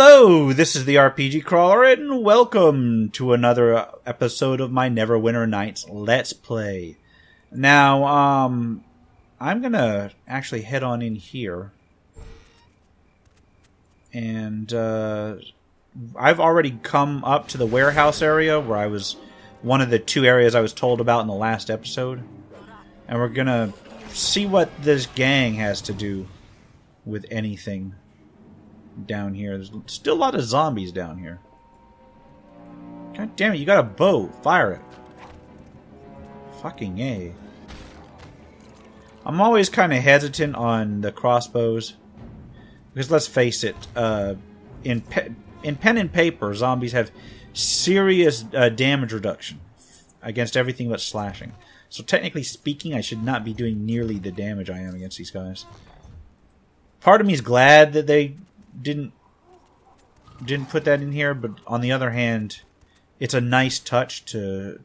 Hello, this is the RPG Crawler, and welcome to another episode of my Neverwinter Nights Let's Play. Now, I'm gonna actually head on in here, and I've already come up to the warehouse area where I was one of the two areas I was told about in the last episode, and we're gonna see what this gang has to do with anything down here. There's still a lot of zombies down here. God damn it, you got a bow. Fire it. Fucking A. I'm always kind of hesitant on the crossbows. Because let's face it, in pen and paper, zombies have serious damage reduction against everything but slashing. So technically speaking, I should not be doing nearly the damage I am against these guys. Part of me is glad that they didn't put that in here, but on the other hand, it's a nice touch to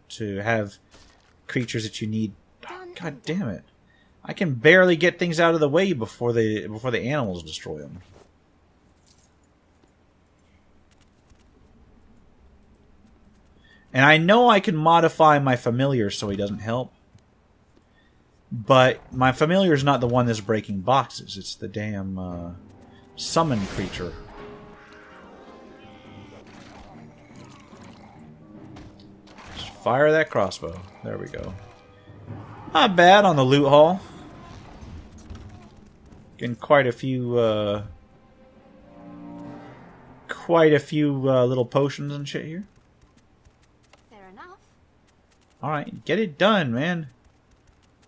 have creatures that you need. Oh, God damn it! I can barely get things out of the way before the animals destroy them. And I know I can modify my familiar so he doesn't help, but my familiar is not the one that's breaking boxes. It's the damn summon creature. Just fire that crossbow. There we go. Not bad on the loot haul. Getting quite a few little potions and shit here. Fair enough. Alright, get it done, man.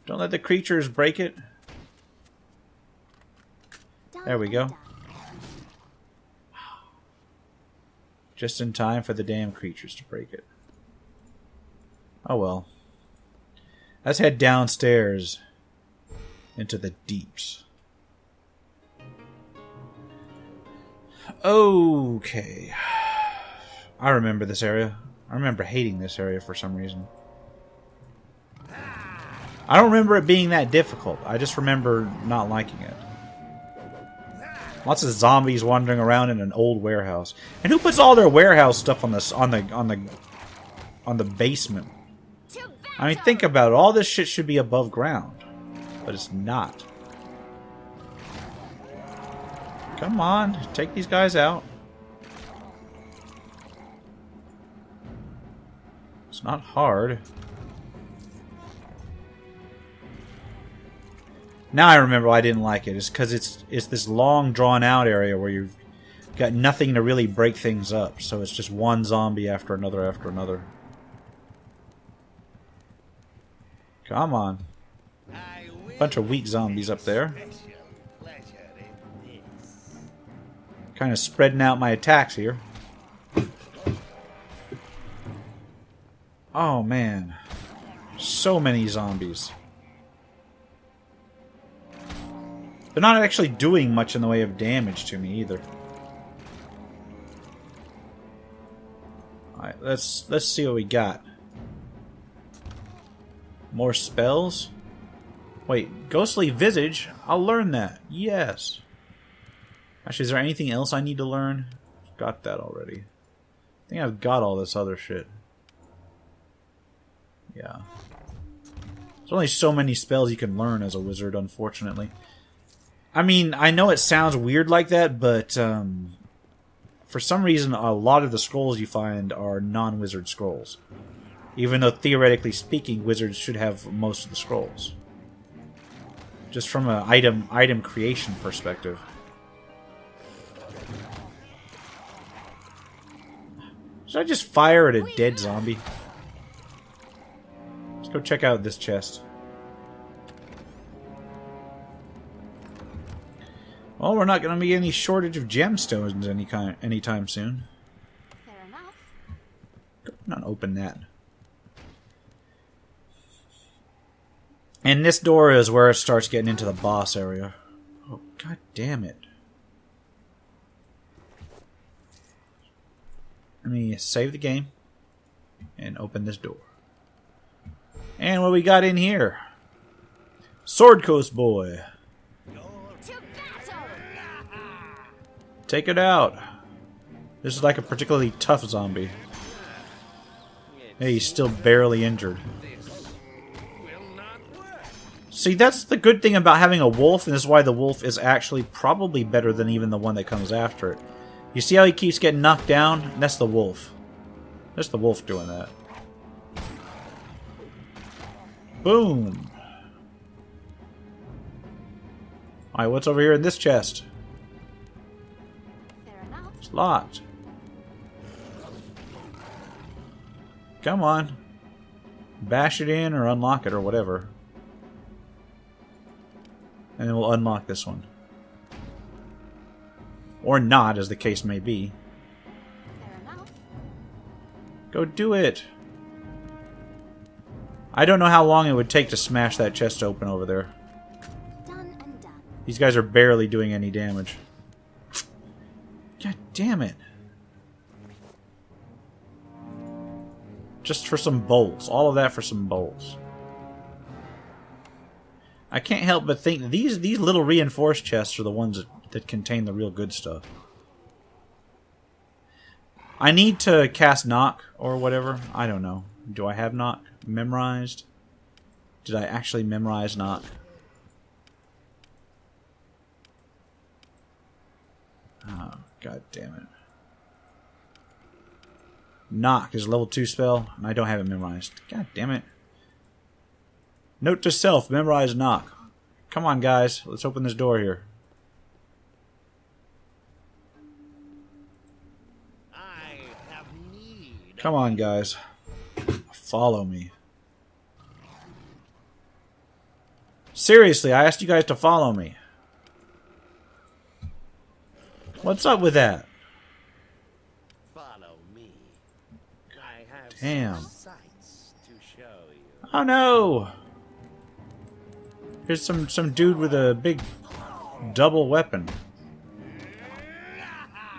Don't let the creatures break it. There we go. Just in time for the damn creatures to break it. Oh well. Let's head downstairs into the deeps. Okay. I remember this area. I remember hating this area for some reason. I don't remember it being that difficult. I just remember not liking it. Lots of zombies wandering around in an old warehouse. And who puts all their warehouse stuff on the basement? I mean, think about it. All this shit should be above ground, but it's not. Come on, take these guys out. It's not hard. Now I remember why I didn't like it. It's because it's this long, drawn-out area where you've got nothing to really break things up. So it's just one zombie after another after another. Come on. Bunch of weak zombies up there. Kind of spreading out my attacks here. Oh, man. So many zombies. They're not actually doing much in the way of damage to me either. Alright, let's see what we got. More spells? Wait, Ghostly Visage? I'll learn that. Yes. Actually, is there anything else I need to learn? I've got that already. I think I've got all this other shit. Yeah. There's only so many spells you can learn as a wizard, unfortunately. I mean, I know it sounds weird like that, but for some reason, a lot of the scrolls you find are non-wizard scrolls. Even though, theoretically speaking, wizards should have most of the scrolls. Just from an item creation perspective. Should I just fire at a dead zombie? Let's go check out this chest. Well, we're not going to be any shortage of gemstones anytime soon. Fair enough. Go not open that. And this door is where it starts getting into the boss area. Oh, god damn it. Let me save the game and open this door. And what we got in here? Sword Coast Boy. To battle! Take it out. This is like a particularly tough zombie. Hey, he's still barely injured. See, that's the good thing about having a wolf, and this is why the wolf is actually probably better than even the one that comes after it. You see how he keeps getting knocked down? That's the wolf. That's the wolf doing that. Boom! Alright, what's over here in this chest? Fair enough. It's locked. Come on. Bash it in or unlock it or whatever. And then we'll unlock this one. Or not, as the case may be. Fair enough. Go do it! I don't know how long it would take to smash that chest open over there. Done and done. These guys are barely doing any damage. God damn it. Just for some bolts. All of that for some bolts. I can't help but think that these little reinforced chests are the ones that contain the real good stuff. I need to cast knock or whatever. I don't know. Do I have knock memorized? Did I actually memorize knock? Oh, god damn it. Knock is a level 2 spell, and I don't have it memorized. God damn it. Note to self, memorize knock. Come on, guys. Let's open this door here. I have need. Come on, guys. Follow me. Seriously, I asked you guys to follow me. What's up with that? Follow me. I have Damn. some sights to show you. Oh no! Here's some dude with a big double weapon.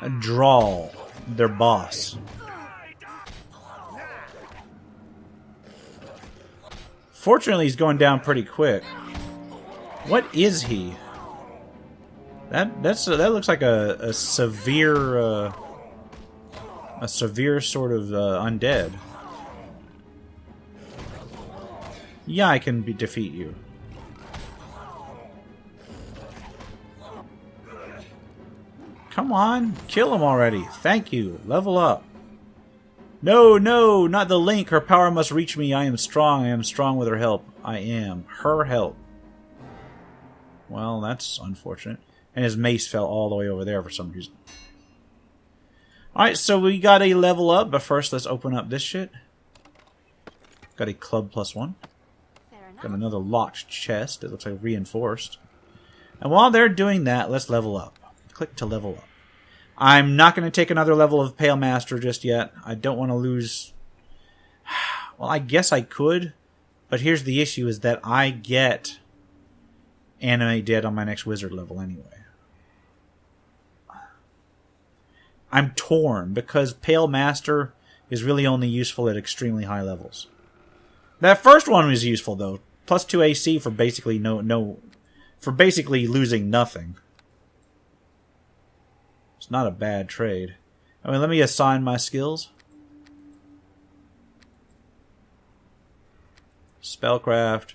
A drawl. Their boss. Fortunately, he's going down pretty quick. What is he? That looks like a severe sort of undead. Yeah, I can defeat you. Come on, kill him already. Thank you. Level up. No, no, not the Link. Her power must reach me. I am strong. I am strong with her help. I am. Her help. Well, that's unfortunate. And his mace fell all the way over there for some reason. Alright, so we got a level up, but first let's open up this shit. Got a club +1. Fair enough. Got another locked chest. It looks like reinforced. And while they're doing that, let's level up. Click to level up. I'm not going to take another level of Pale Master just yet. I don't want to lose... Well, I guess I could. But here's the issue, is that I get Animate Dead on my next wizard level anyway. I'm torn, because Pale Master is really only useful at extremely high levels. That first one was useful, though. +2 AC for basically for basically losing nothing. It's not a bad trade. I mean, let me assign my skills. Spellcraft.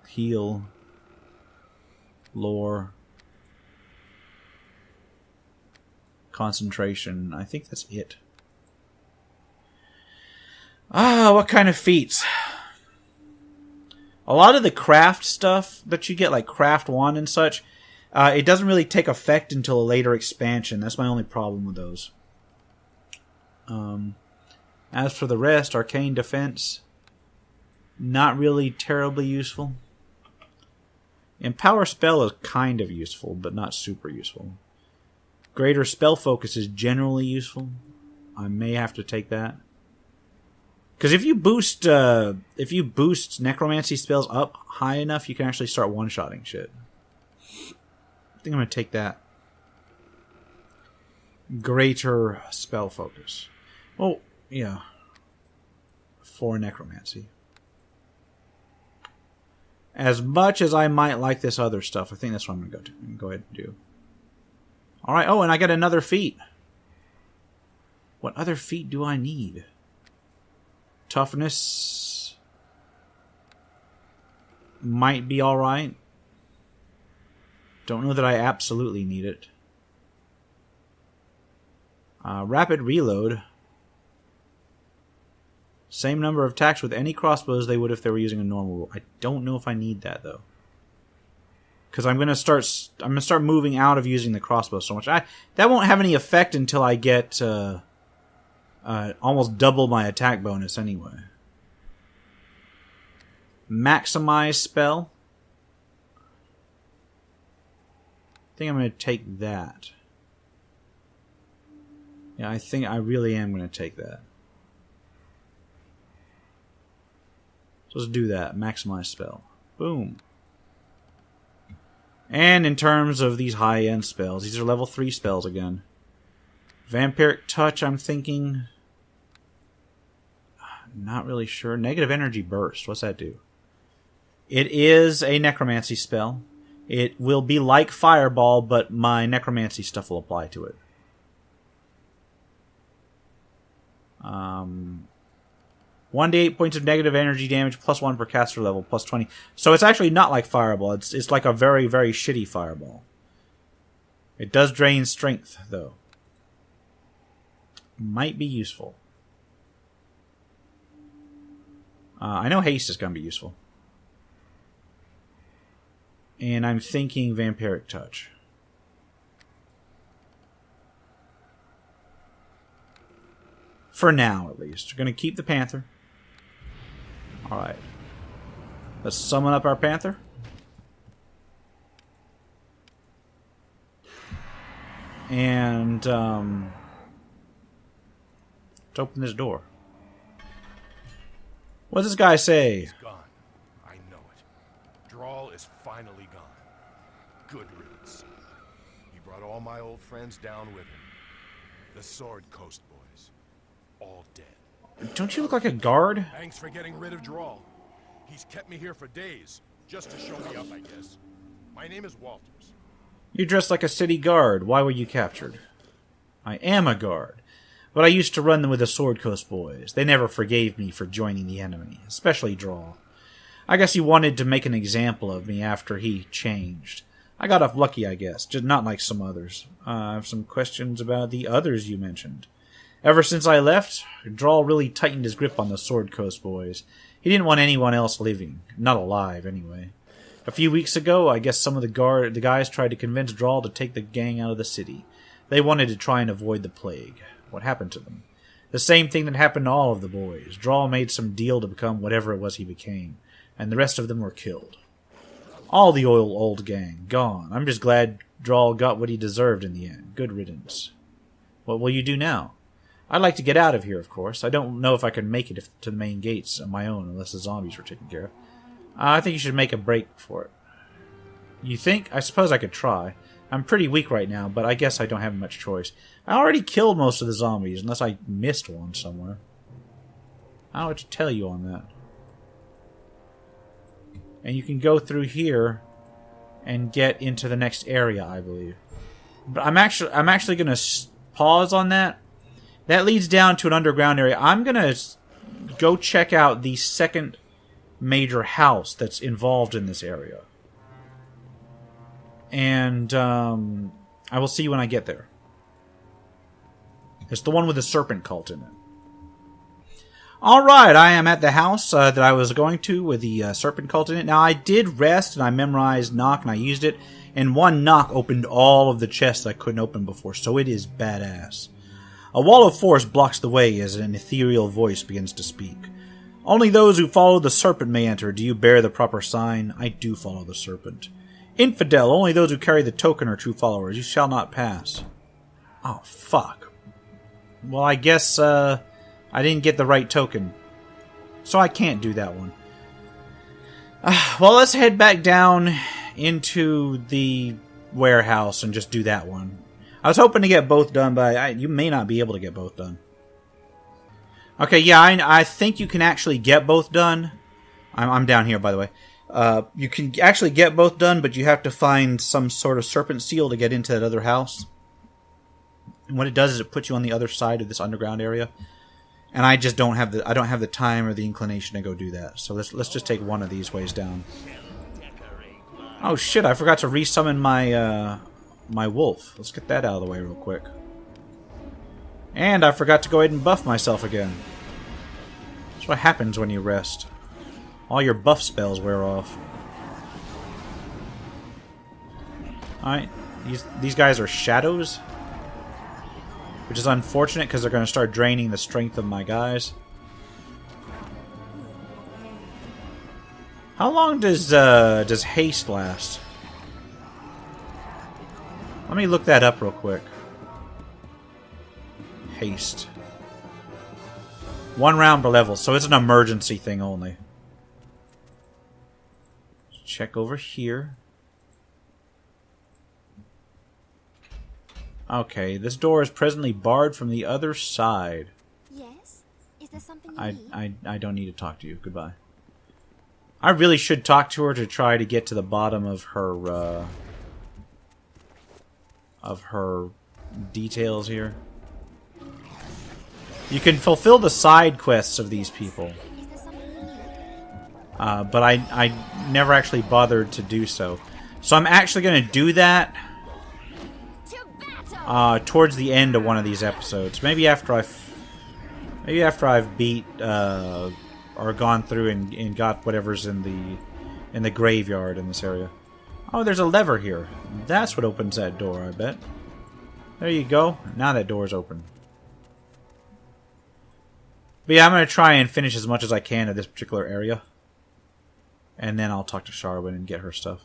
Heal. Lore. Concentration. I think that's it. Ah, what kind of feats? A lot of the craft stuff that you get, like Craft 1 and such, it doesn't really take effect until a later expansion. That's my only problem with those. As for the rest, Arcane Defense, not really terribly useful. Empower Spell is kind of useful, but not super useful. Greater Spell Focus is generally useful. I may have to take that. Because if you boost necromancy spells up high enough, you can actually start one-shotting shit. I think I'm going to take that. Greater spell focus. Oh, yeah. For necromancy. As much as I might like this other stuff, I think that's what I'm going to go ahead and do. Alright, oh, and I got another feat. What other feat do I need? Toughness might be alright. Don't know that I absolutely need it. Rapid reload. Same number of attacks with any crossbows they would if they were using a normal. I don't know if I need that though, because I'm gonna start moving out of using the crossbow so much. That won't have any effect until I get almost double my attack bonus anyway. Maximize spell. I think I'm gonna take that. Yeah, I think I really am gonna take that. Let's do that. Maximize spell. Boom. And in terms of these high-end spells, these are level 3 spells again. Vampiric Touch, I'm thinking... Not really sure. Negative Energy Burst. What's that do? It is a necromancy spell. It will be like Fireball, but my necromancy stuff will apply to it. 1d8 points of negative energy damage, +1 per caster level, +20. So it's actually not like Fireball. It's like a very, very shitty Fireball. It does drain strength, though. Might be useful. I know Haste is going to be useful. And I'm thinking Vampiric Touch. For now, at least. We're going to keep the Panther. Alright. Let's summon up our Panther. And, let's open this door. What does this guy say? He's gone. I know it. Drawl is finally gone. Good riddance. He brought all my old friends down with him. The Sword Coast boys. All dead. Don't you look like a guard? Thanks for getting rid of Drawl. He's kept me here for days, just to show me up, I guess. My name is Walters. You're dressed like a city guard. Why were you captured? I am a guard, but I used to run them with the Sword Coast boys. They never forgave me for joining the enemy, especially Drawl. I guess he wanted to make an example of me after he changed. I got off lucky, I guess, just not like some others. I have some questions about the others you mentioned. Ever since I left, Drawl really tightened his grip on the Sword Coast boys. He didn't want anyone else living. Not alive, anyway. A few weeks ago, I guess some of the guys tried to convince Drawl to take the gang out of the city. They wanted to try and avoid the plague. What happened to them? The same thing that happened to all of the boys. Drawl made some deal to become whatever it was he became, and the rest of them were killed. All the old gang, gone. I'm just glad Drawl got what he deserved in the end. Good riddance. What will you do now? I'd like to get out of here, of course. I don't know if I can make it to the main gates on my own unless the zombies were taken care of. I think you should make a break for it. You think? I suppose I could try. I'm pretty weak right now, but I guess I don't have much choice. I already killed most of the zombies, unless I missed one somewhere. I don't know what to tell you on that. And you can go through here and get into the next area, I believe. But I'm actually going to pause on that. That leads down to an underground area. I'm going to go check out the second major house that's involved in this area. And I will see you when I get there. It's the one with the serpent cult in it. Alright, I am at the house that I was going to with the serpent cult in it. Now, I did rest and I memorized knock and I used it. And one knock opened all of the chests I couldn't open before, so it is badass. A wall of force blocks the way as an ethereal voice begins to speak. Only those who follow the serpent may enter. Do you bear the proper sign? I do follow the serpent. Infidel, only those who carry the token are true followers. You shall not pass. Oh, fuck. Well, I guess, I didn't get the right token. So I can't do that one. Well, let's head back down into the warehouse and just do that one. I was hoping to get both done, but you may not be able to get both done. Okay, yeah, I think you can actually get both done. I'm down here, by the way. You can actually get both done, but you have to find some sort of serpent seal to get into that other house. And what it does is it puts you on the other side of this underground area. And I just don't have the time or the inclination to go do that. So let's just take one of these ways down. Oh shit, I forgot to resummon my my wolf. Let's get that out of the way real quick. And I forgot to go ahead and buff myself again. That's what happens when you rest. All your buff spells wear off. Alright, these guys are shadows. Which is unfortunate because they're going to start draining the strength of my guys. How long does haste last? Let me look that up real quick. Haste. 1 round per level, so it's an emergency thing only. Check over here. Okay, this door is presently barred from the other side. Yes? Is there something you need? I don't need to talk to you. Goodbye. I really should talk to her to try to get to the bottom of her details here. You can fulfill the side quests of these people. Is there something you need? But I never actually bothered to do so. So I'm actually going to do that towards the end of one of these episodes. Maybe after I've beat or gone through and got whatever's in the graveyard in this area. Oh, there's a lever here. That's what opens that door, I bet. There you go. Now that door's open. But yeah, I'm going to try and finish as much as I can of this particular area. And then I'll talk to Sharwin and get her stuff.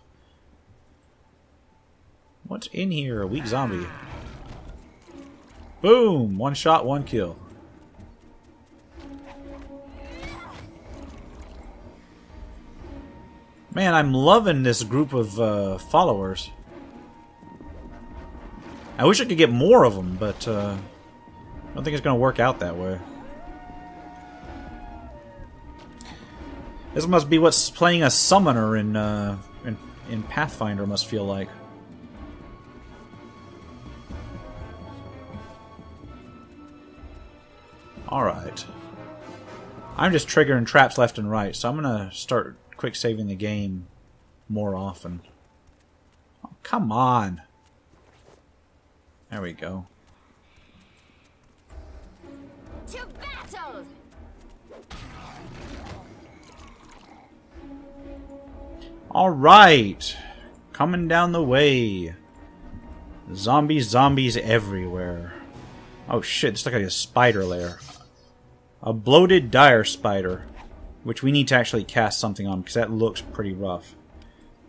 What's in here? A weak zombie. Boom! 1 shot, 1 kill. Man, I'm loving this group of followers. I wish I could get more of them, but I don't think it's going to work out that way. This must be what's playing a summoner in Pathfinder must feel like. Alright. I'm just triggering traps left and right, so I'm gonna start quick saving the game more often. Oh, come on! There we go. To battle! Alright! Coming down the way. Zombies everywhere. Oh shit, this looks like a spider lair. A bloated dire spider. Which we need to actually cast something on, because that looks pretty rough.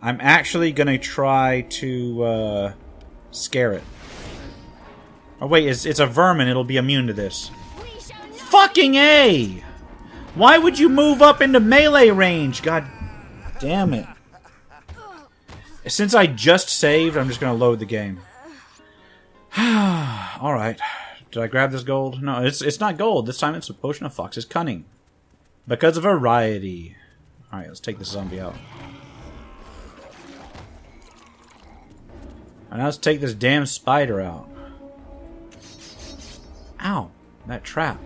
I'm actually gonna try to scare it. Oh wait, it's a vermin, it'll be immune to this. Fucking A! Why would you move up into melee range? God damn it. Since I just saved, I'm just gonna load the game. Alright. Did I grab this gold? No, it's not gold. This time it's a potion of Fox's Cunning. Because of variety. Alright, let's take this zombie out. And now let's take this damn spider out. Ow! That trap.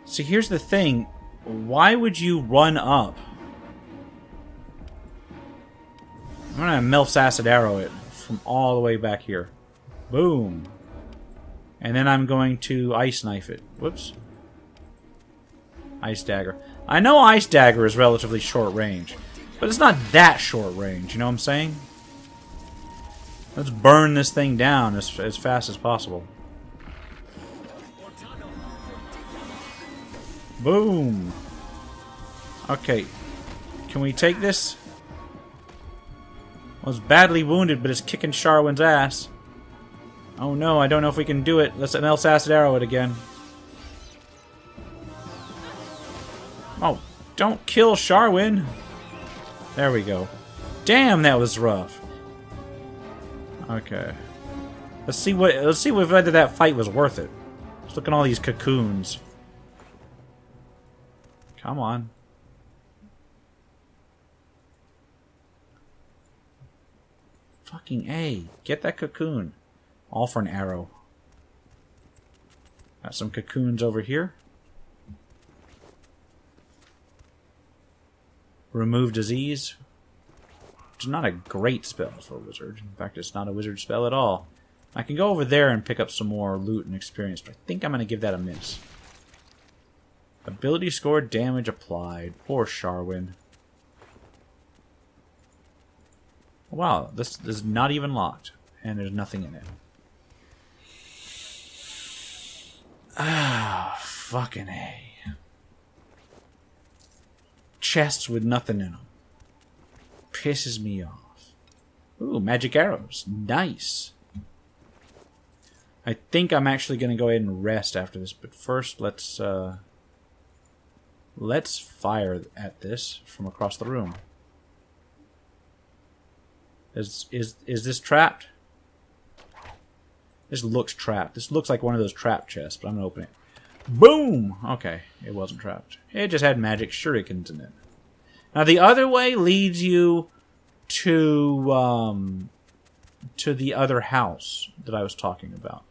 See, here's the thing. Why would you run up? I'm gonna Melf's Acid Arrow it from all the way back here. Boom. And then I'm going to Ice Knife it. Whoops. Ice Dagger. I know Ice Dagger is relatively short range, but it's not that short range, you know what I'm saying? Let's burn this thing down as fast as possible. Boom! Okay. Can we take this? Well, it's badly wounded, but it's kicking Sharwin's ass. Oh no, I don't know if we can do it. Let's Melf's Acid Arrow it again. Oh, don't kill Sharwin! There we go. Damn, that was rough. Okay. Let's see whether that fight was worth it. Let's look at all these cocoons. Come on. Fucking A. Get that cocoon. All for an arrow. Got some cocoons over here. Remove disease. Which is not a great spell for a wizard. In fact, it's not a wizard spell at all. I can go over there and pick up some more loot and experience, but I think I'm going to give that a miss. Ability score, damage applied. Poor Sharwin. Wow, this is not even locked. And there's nothing in it. Ah, fucking A. Chests with nothing in them. Pisses me off. Ooh, magic arrows. Nice. I think I'm actually going to go ahead and rest after this, but first let's fire at this from across the room. Is this trapped? This looks trapped. This looks like one of those trap chests, but I'm going to open it. Boom! Okay, it wasn't trapped. It just had magic shurikens in it. Now the other way leads you to the other house that I was talking about.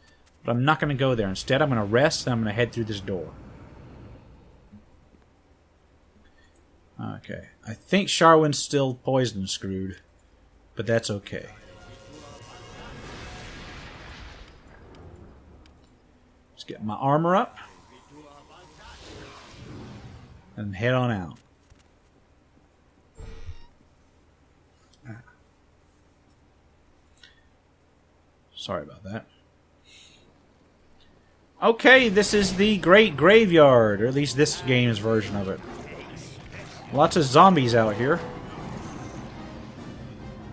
But I'm not going to go there. Instead, I'm going to rest and I'm going to head through this door. Okay. I think Sharwin's still poison screwed, but that's okay. Let's get my armor up and head on out. Sorry about that. Okay, this is the Great Graveyard, or at least this game's version of it. Lots of zombies out here.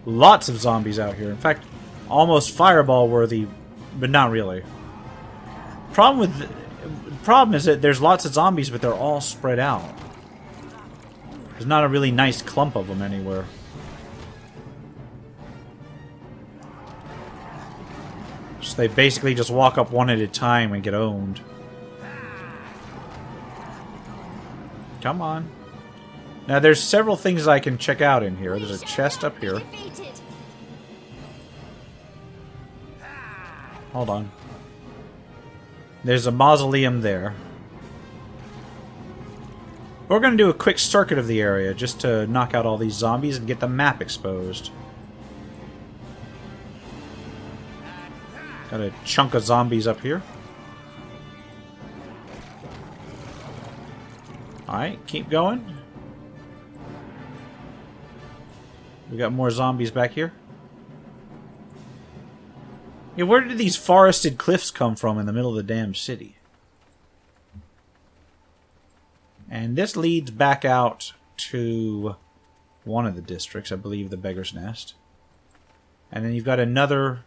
Lots of zombies out here. In fact, almost fireball worthy, but not really. Problem is that there's lots of zombies, but they're all spread out. There's not a really nice clump of them anywhere. So they basically just walk up one at a time and get owned. Come on. Now there's several things I can check out in here. There's a chest up here. Hold on. There's a mausoleum there. We're going to do a quick circuit of the area just to knock out all these zombies and get the map exposed. Got a chunk of zombies up here. Alright, keep going. We got more zombies back here. Yeah, where did these forested cliffs come from in the middle of the damn city? And this leads back out to one of the districts, I believe the Beggar's Nest. And then you've got another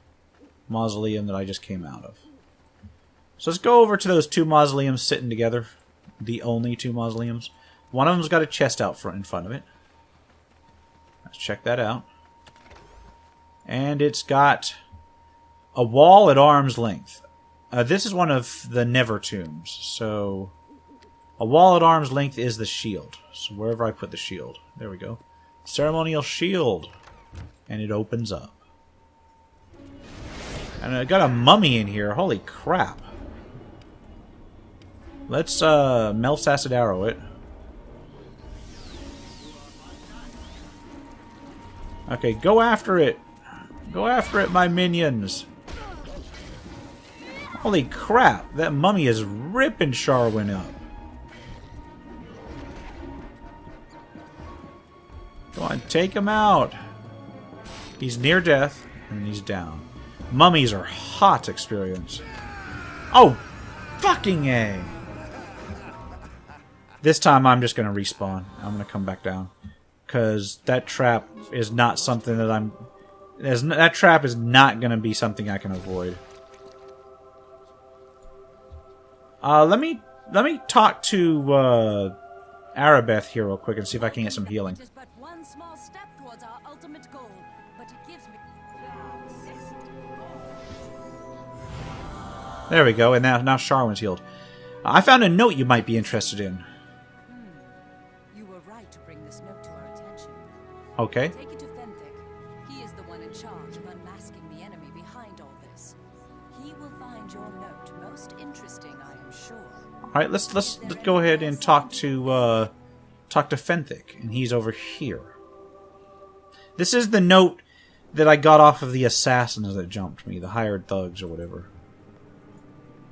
mausoleum that I just came out of. So let's go over to those two mausoleums sitting together. The only two mausoleums. One of them's got a chest out front in front of it. Let's check that out. And it's got a wall at arm's length. This is one of the Never tombs. So a wall at arm's length is the shield. So wherever I put the shield. There we go. Ceremonial shield. And it opens up. And I got a mummy in here. Holy crap. Let's Melf's Acid Arrow it. Okay, go after it. Go after it, my minions. Holy crap. That mummy is ripping Sharwin up. Go on, take him out. He's near death, and he's down. Mummies are hot experience. Oh, fucking A. This time I'm just going to respawn. I'm going to come back down. Because that trap is not something that I'm... That trap is not going to be something I can avoid. Let me talk to Arabeth here real quick and see if I can get some healing. Just but one small step towards our ultimate goal, but it gives me... There we go, and now Sharwin's healed. I found a note you might be interested in. You were right to bring this note to our attention. Okay. Take it to Fenthic. He is the one in charge of unmasking the enemy behind all this. He will find your note most interesting, I am sure. All right, let's go ahead and talk to Fenthic, and he's over here. This is the note that I got off of the assassins that jumped me, the hired thugs or whatever.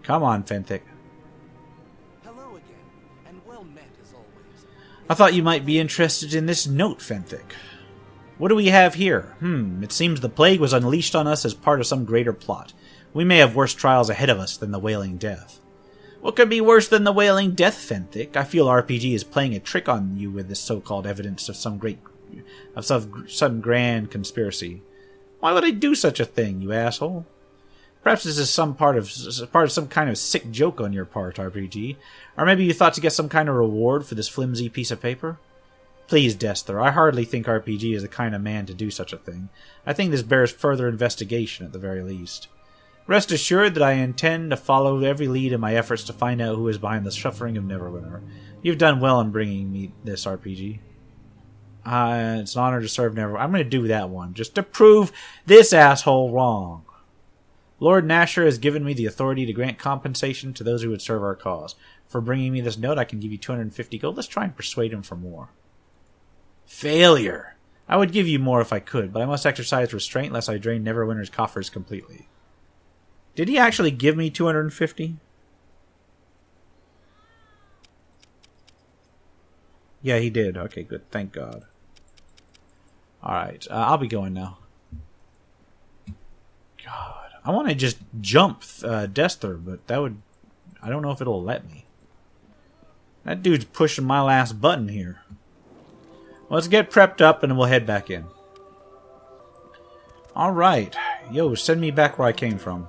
Come on, Fenthic. Hello again, and well met as always. I thought you might be interested in this note, Fenthic. What do we have here? It seems the plague was unleashed on us as part of some greater plot. We may have worse trials ahead of us than the Wailing Death. What could be worse than the Wailing Death, Fenthic? I feel RPG is playing a trick on you with this so-called evidence of some grand conspiracy. Why would I do such a thing, you asshole? Perhaps this is part of some kind of sick joke on your part, RPG. Or maybe you thought to get some kind of reward for this flimsy piece of paper? Please, Desther, I hardly think RPG is the kind of man to do such a thing. I think this bears further investigation at the very least. Rest assured that I intend to follow every lead in my efforts to find out who is behind the suffering of Neverwinter. You've done well in bringing me this, RPG. It's an honor to serve Neverwinter. I'm going to do that one, just to prove this asshole wrong. Lord Nasher has given me the authority to grant compensation to those who would serve our cause. For bringing me this note, I can give you 250 gold. Let's try and persuade him for more. Failure! I would give you more if I could, but I must exercise restraint lest I drain Neverwinter's coffers completely. Did he actually give me 250? Yeah, he did. Okay, good. Thank God. Alright, I'll be going now. God, I want to just jump Desther, but that would... I don't know if it'll let me. That dude's pushing my last button here. Well, let's get prepped up and we'll head back in. Alright. Yo, send me back where I came from.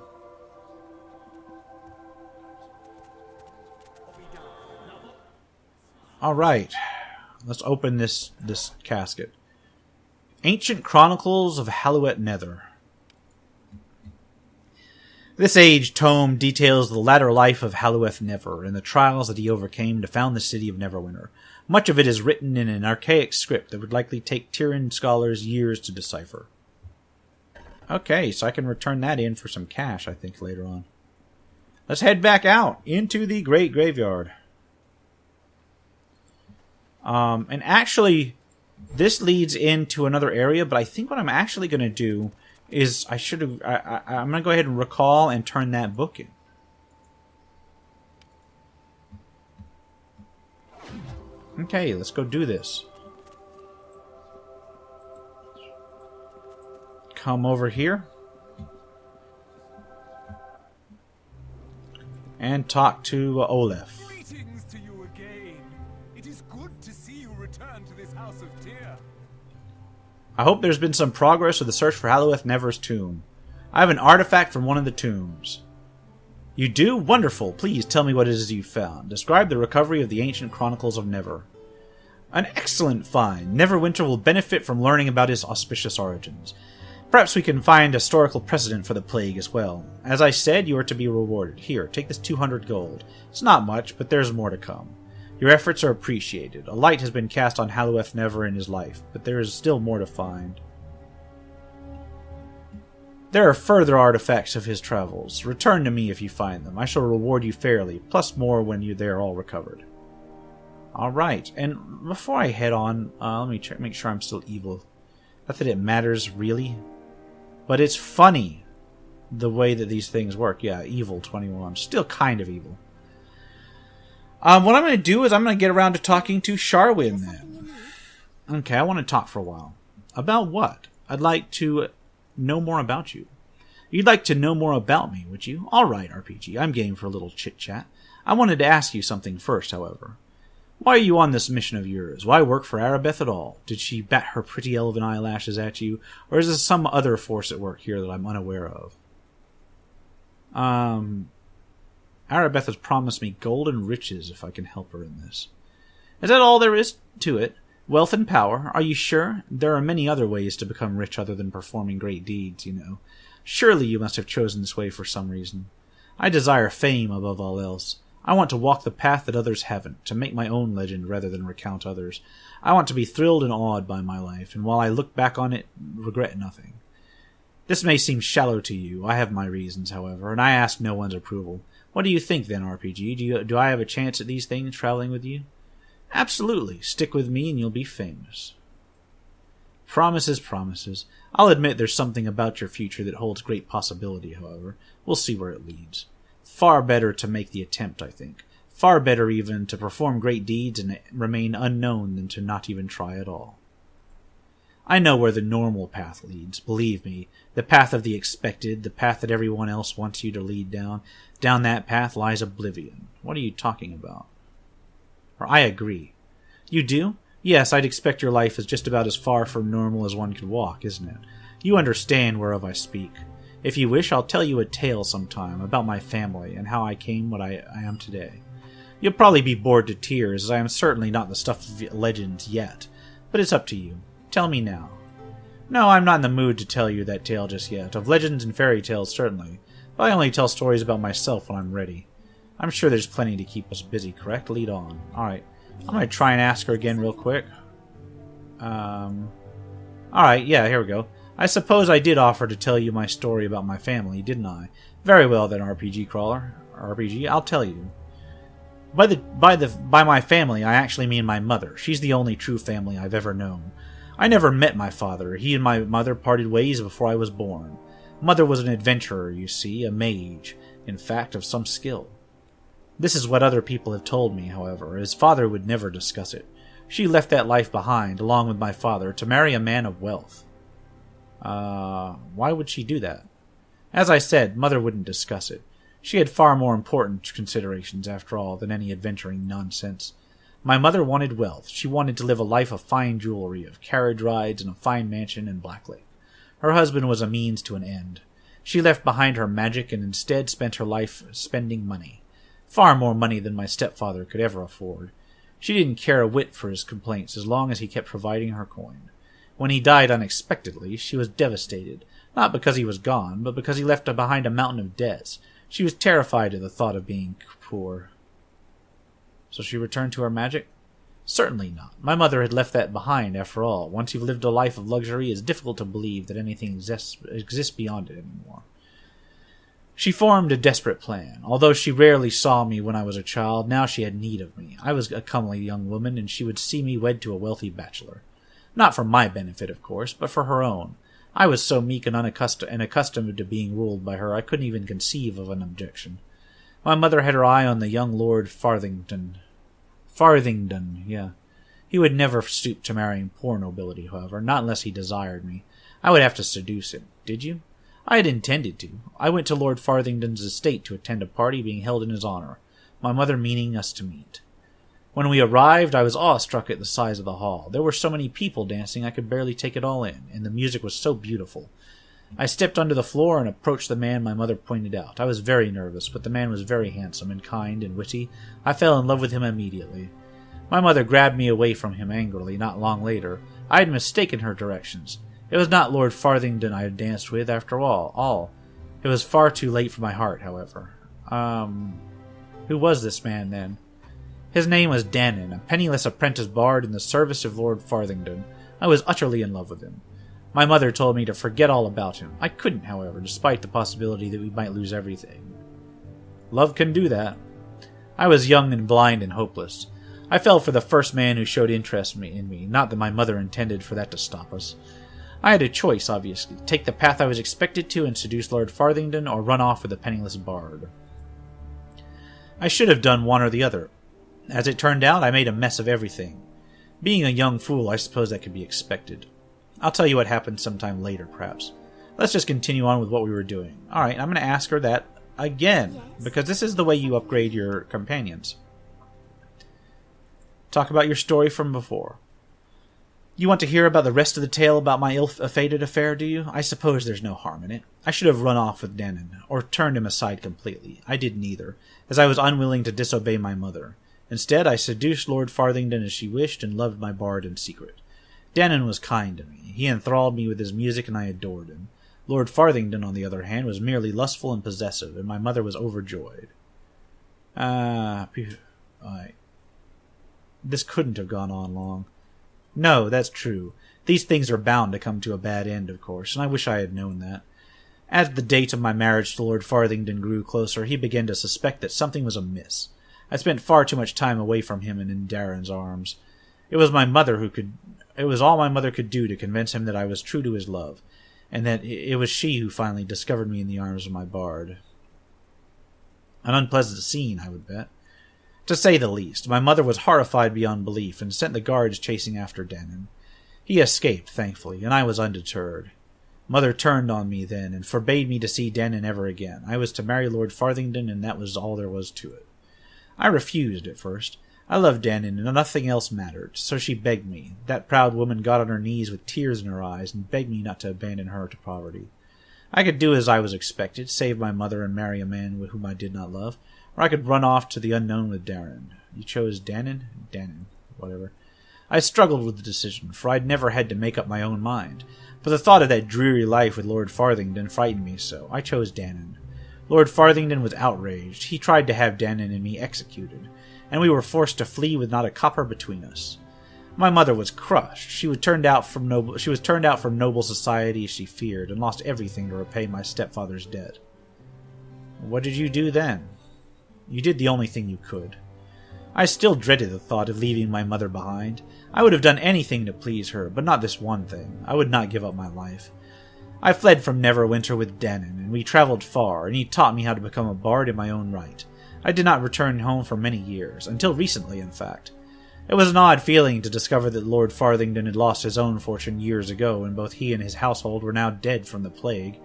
Alright. Let's open this casket. Ancient Chronicles of Halloweth Nether. This aged tome details the latter life of Halloweth Never and the trials that he overcame to found the city of Neverwinter. Much of it is written in an archaic script that would likely take Tyrian scholars years to decipher. Okay, so I can return that in for some cash, I think, later on. Let's head back out into the Great Graveyard. And actually, this leads into another area, but I think what I'm actually going to do is I'm going to go ahead and recall and turn that book in. Okay, let's go do this. Come over here. And talk to Olaf. Greetings to you again. It is good to see you return to this house of Tyr. I hope there's been some progress with the search for Halloweth Never's tomb. I have an artifact from one of the tombs. You do? Wonderful. Please tell me what it is you found. Describe the recovery of the ancient chronicles of Never. An excellent find. Neverwinter will benefit from learning about his auspicious origins. Perhaps we can find historical precedent for the plague as well. As I said, you are to be rewarded. Here, take this 200 gold. It's not much, but there's more to come. Your efforts are appreciated. A light has been cast on Halloweth Never in his life, but there is still more to find. There are further artifacts of his travels. Return to me if you find them. I shall reward you fairly, plus more when they're all recovered. Alright, and before I head on, let me make sure I'm still evil. Not that it matters, really. But it's funny, the way that these things work. Yeah, evil 21. Still kind of evil. What I'm going to do is I'm going to get around to talking to Sharwin then. Okay, I want to talk for a while. About what? I'd like to know more about you. You'd like to know more about me, would you? Alright, RPG, I'm game for a little chit-chat. I wanted to ask you something first, however. Why are you on this mission of yours? Why work for Arabeth at all? Did she bat her pretty elven eyelashes at you? Or is there some other force at work here that I'm unaware of? Arabeth has promised me gold and riches if I can help her in this. Is that all there is to it? Wealth and power? Are you sure? There are many other ways to become rich other than performing great deeds, you know. Surely you must have chosen this way for some reason. I desire fame above all else. I want to walk the path that others haven't, to make my own legend rather than recount others. I want to be thrilled and awed by my life, and while I look back on it, regret nothing. This may seem shallow to you. I have my reasons, however, and I ask no one's approval. What do you think, then, RPG? Do I have a chance at these things, traveling with you? Absolutely. Stick with me and you'll be famous. Promises, promises. I'll admit there's something about your future that holds great possibility, however. We'll see where it leads. Far better to make the attempt, I think. Far better, even, to perform great deeds and remain unknown than to not even try at all. I know where the normal path leads, believe me. The path of the expected, the path that everyone else wants you to lead down. Down that path lies oblivion. What are you talking about? Or I agree. You do? Yes, I'd expect your life is just about as far from normal as one could walk, isn't it? You understand whereof I speak. If you wish, I'll tell you a tale sometime about my family and how I came what I am today. You'll probably be bored to tears, as I am certainly not the stuff of legends yet, but it's up to you. Tell me now. No, I'm not in the mood to tell you that tale just yet. Of legends and fairy tales, certainly, but I only tell stories about myself when I'm ready. I'm sure there's plenty to keep us busy, correct? Lead on. Alright, I'm going to try and ask her again real quick. Alright, yeah, here we go. I suppose I did offer to tell you my story about my family, didn't I? Very well then, RPG Crawler. RPG, I'll tell you. By my family, I actually mean my mother. She's the only true family I've ever known. I never met my father. He and my mother parted ways before I was born. Mother was an adventurer, you see, a mage, in fact, of some skill. This is what other people have told me, however. His father would never discuss it. She left that life behind, along with my father, to marry a man of wealth. Why would she do that? As I said, Mother wouldn't discuss it. She had far more important considerations, after all, than any adventuring nonsense. My mother wanted wealth. She wanted to live a life of fine jewelry, of carriage rides, and a fine mansion in Blacklake. Her husband was a means to an end. She left behind her magic and instead spent her life spending money. Far more money than my stepfather could ever afford. She didn't care a whit for his complaints as long as he kept providing her coin. When he died unexpectedly, she was devastated, not because he was gone, but because he left behind a mountain of debts. She was terrified at the thought of being poor. So she returned to her magic? Certainly not. My mother had left that behind, after all. Once you've lived a life of luxury, it's difficult to believe that anything exists beyond it anymore. She formed a desperate plan. Although she rarely saw me when I was a child, now she had need of me. I was a comely young woman, and she would see me wed to a wealthy bachelor. Not for my benefit, of course, but for her own. I was so meek and accustomed to being ruled by her, I couldn't even conceive of an objection. My mother had her eye on the young Lord Farthington. Farthington, yeah. He would never stoop to marrying poor nobility, however, not unless he desired me. I would have to seduce him. Did you? I had intended to. I went to Lord Farthington's estate to attend a party being held in his honor, my mother meaning us to meet. When we arrived, I was awestruck at the size of the hall. There were so many people dancing I could barely take it all in, and the music was so beautiful. I stepped onto the floor and approached the man my mother pointed out. I was very nervous, but the man was very handsome and kind and witty. I fell in love with him immediately. My mother grabbed me away from him angrily not long later. I had mistaken her directions. It was not Lord Farthington I had danced with, after all. It was far too late for my heart, however. Who was this man, then? His name was Dannon, a penniless apprentice bard in the service of Lord Farthington. I was utterly in love with him. My mother told me to forget all about him. I couldn't, however, despite the possibility that we might lose everything. Love can do that. I was young and blind and hopeless. I fell for the first man who showed interest in me, not that my mother intended for that to stop us. I had a choice, obviously. Take the path I was expected to and seduce Lord Farthington, or run off with the penniless bard. I should have done one or the other. As it turned out, I made a mess of everything. Being a young fool, I suppose that could be expected. I'll tell you what happened sometime later, perhaps. Let's just continue on with what we were doing. Alright, I'm going to ask her that again, because this is the way you upgrade your companions. Talk about your story from before. You want to hear about the rest of the tale about my ill-fated affair, do you? I suppose there's no harm in it. I should have run off with Dannon, or turned him aside completely. I did neither, as I was unwilling to disobey my mother. Instead, I seduced Lord Farthington as she wished, and loved my bard in secret. Dannon was kind to me. He enthralled me with his music, and I adored him. Lord Farthington, on the other hand, was merely lustful and possessive, and my mother was overjoyed. This couldn't have gone on long. No, that's true. These things are bound to come to a bad end, of course, and I wish I had known that. As the date of my marriage to Lord Farthington grew closer, he began to suspect that something was amiss. I spent far too much time away from him and in Darren's arms. It was all my mother could do to convince him that I was true to his love, and that it was she who finally discovered me in the arms of my bard. An unpleasant scene, I would bet. To say the least, my mother was horrified beyond belief and sent the guards chasing after Dannon. He escaped, thankfully, and I was undeterred. Mother turned on me then and forbade me to see Dannon ever again. I was to marry Lord Farthington, and that was all there was to it. I refused at first. I loved Dannon, and nothing else mattered, so she begged me. That proud woman got on her knees with tears in her eyes and begged me not to abandon her to poverty. I could do as I was expected, save my mother and marry a man whom I did not love, or I could run off to the unknown with Darren. You chose Dannon? Dannon. Whatever. I struggled with the decision, for I'd never had to make up my own mind. But the thought of that dreary life with Lord Farthington frightened me so. I chose Dannon. Lord Farthington was outraged. He tried to have Dannon and me executed, and we were forced to flee with not a copper between us. My mother was crushed. She was turned out from noble society as she feared, and lost everything to repay my stepfather's debt. What did you do then? You did the only thing you could. I still dreaded the thought of leaving my mother behind. I would have done anything to please her, but not this one thing. I would not give up my life. I fled from Neverwinter with Dannon, and we traveled far, and he taught me how to become a bard in my own right. I did not return home for many years, until recently, in fact. It was an odd feeling to discover that Lord Farthington had lost his own fortune years ago, and both he and his household were now dead from the plague.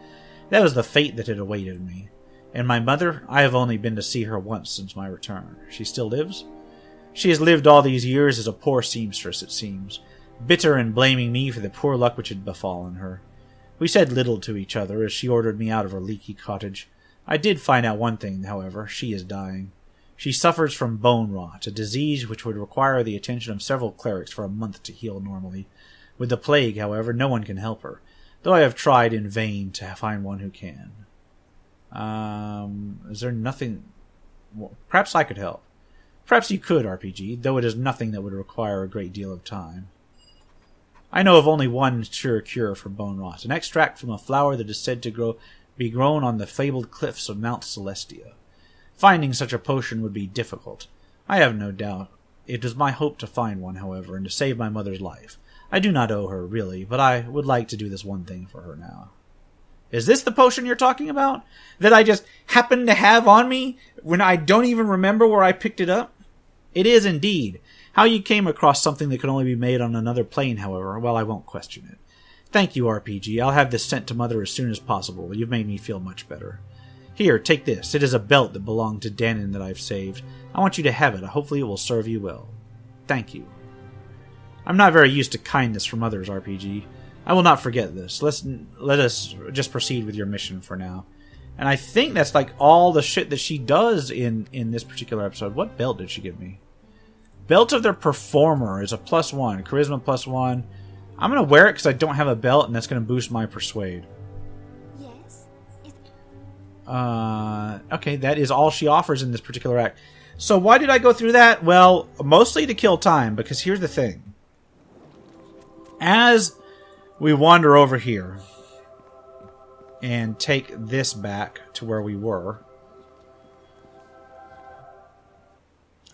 That was the fate that had awaited me. And my mother, I have only been to see her once since my return. She still lives? She has lived all these years as a poor seamstress, it seems, bitter and blaming me for the poor luck which had befallen her. We said little to each other as she ordered me out of her leaky cottage. I did find out one thing, however. She is dying. She suffers from bone rot, a disease which would require the attention of several clerics for a month to heal normally. With the plague, however, no one can help her, though I have tried in vain to find one who can. Is there nothing... Well, perhaps I could help. Perhaps you could, RPG, though it is nothing that would require a great deal of time. I know of only one sure cure for bone rot, an extract from a flower that is said to be grown on the fabled cliffs of Mount Celestia. Finding such a potion would be difficult. I have no doubt. It is my hope to find one, however, and to save my mother's life. I do not owe her, really, but I would like to do this one thing for her now. Is this the potion you're talking about? That I just happen to have on me when I don't even remember where I picked it up? It is indeed. How you came across something that could only be made on another plane, however, well, I won't question it. Thank you, RPG. I'll have this sent to Mother as soon as possible. You've made me feel much better. Here, take this. It is a belt that belonged to Dannon that I've saved. I want you to have it. Hopefully it will serve you well. Thank you. I'm not very used to kindness from others, RPG. I will not forget this. Let us just proceed with your mission for now. And I think that's like all the shit that she does in this particular episode. What belt did she give me? Belt of the Performer is a +1. Charisma +1. I'm going to wear it because I don't have a belt, and that's going to boost my Persuade. Yes? Okay, that is all she offers in this particular act. So why did I go through that? Well, mostly to kill time, because here's the thing. As we wander over here and take this back to where we were,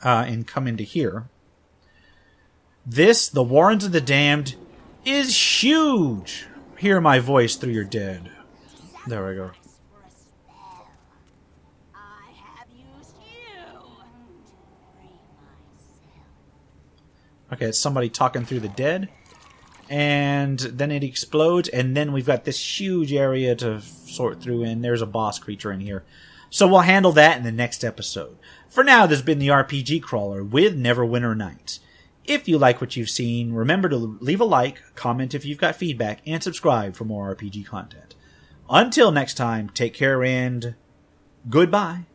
and come into here, this, the Warrens of the Damned, is huge! Hear my voice through your dead. There we go. Okay, it's somebody talking through the dead. And then it explodes, and then we've got this huge area to sort through, and there's a boss creature in here. So we'll handle that in the next episode. For now, this has been the RPG Crawler with Neverwinter Nights. If you like what you've seen, remember to leave a like, comment if you've got feedback, and subscribe for more RPG content. Until next time, take care and goodbye.